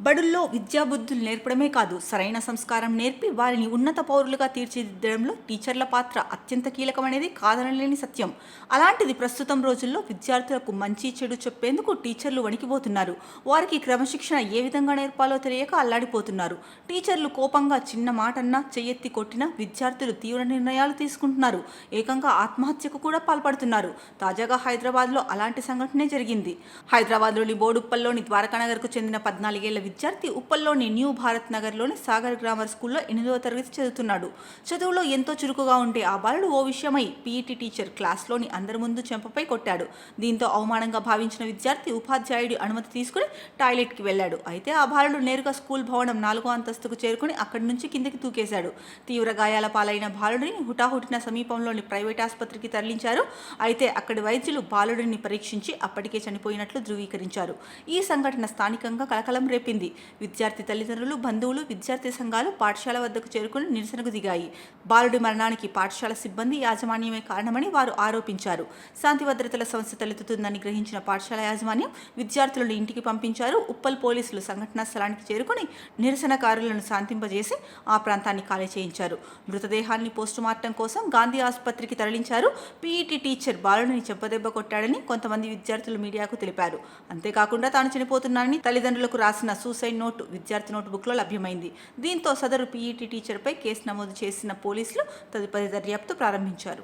బడుల్లో విద్యాబుద్ధులు నేర్పడమే కాదు, సరైన సంస్కారం నేర్పి వారిని ఉన్నత పౌరులుగా తీర్చిదిద్దడంలో టీచర్ల పాత్ర అత్యంత కీలకమనేది కాదనలేని సత్యం. అలాంటిది ప్రస్తుతం రోజుల్లో విద్యార్థులకు మంచి చెడు చెప్పేందుకు టీచర్లు వణికిపోతున్నారు. వారికి క్రమశిక్షణ ఏ విధంగా నేర్పాలో తెలియక అల్లాడిపోతున్నారు. టీచర్లు కోపంగా చిన్న మాటన్నా, చెయ్యెత్తి కొట్టినా విద్యార్థులు తీవ్ర నిర్ణయాలు తీసుకుంటున్నారు. ఏకంగా ఆత్మహత్యకు కూడా పాల్పడుతున్నారు. తాజాగా హైదరాబాద్లో అలాంటి సంఘటనే జరిగింది. హైదరాబాద్లోని బోడుప్పల్లోని ద్వారకానగర్కు చెందిన 14 ఏళ్ల విద్యార్థి ఉప్పల్లోని న్యూ భారత్ నగర్లోని సాగర్ గ్రామర్ స్కూల్లో 8వ తరగతి చదువుతున్నాడు. చదువులో ఎంతో చురుకుగా ఉండే ఆ బాలుడు ఓ విషయమై పీఈటీ టీచర్ క్లాస్లోని అందరి ముందు చెంపపై కొట్టాడు. దీంతో అవమానంగా భావించిన విద్యార్థి ఉపాధ్యాయుడి అనుమతి తీసుకుని టాయిలెట్కి వెళ్లాడు. అయితే ఆ బాలుడు నేరుగా స్కూల్ భవనం 4వ అంతస్తుకు చేరుకుని అక్కడి నుంచి కిందికి దూకేశాడు. తీవ్ర గాయాల పాలైన బాలుడిని హుటాహుటిన సమీపంలోని ప్రైవేట్ ఆసుపత్రికి తరలించారు. అయితే అక్కడి వైద్యులు బాలుడిని పరీక్షించి అప్పటికే చనిపోయినట్లు ధృవీకరించారు. ఈ సంఘటన స్థానికంగా కలకలం రేపింది. విద్యార్థి తల్లిదండ్రులు, బంధువులు, విద్యార్థి సంఘాలు పాఠశాల వద్దకు చేరుకుని నిరసనకు దిగాయి. బాలుడి మరణానికి పాఠశాల సిబ్బంది, యాజమాన్యమే కారణమని వారు ఆరోపించారు. శాంతి భద్రతల సమస్య తలెత్తుతుందని గ్రహించిన పాఠశాల యాజమాన్యం విద్యార్థులను ఇంటికి పంపించారు. ఉప్పల్ పోలీసులు సంఘటనా స్థలానికి చేరుకుని నిరసనకారులను శాంతింపజేసి ఆ ప్రాంతాన్ని ఖాళీ చేయించారు. మృతదేహాన్ని పోస్టుమార్టం కోసం గాంధీ ఆసుపత్రికి తరలించారు. పీఈటీ టీచర్ బాలుడిని చెంపదెబ్బ కొట్టాడని కొంతమంది విద్యార్థులు మీడియాకు తెలిపారు. అంతేకాకుండా తాను చనిపోతున్నానని తల్లిదండ్రులకు రాసిన సూసైడ్ నోటు విద్యార్థి నోట్బుక్లో లభ్యమైంది. దీంతో సదరు పీఈటీ టీచర్పై కేసు నమోదు చేసిన పోలీసులు తదుపరి దర్యాప్తు ప్రారంభించారు.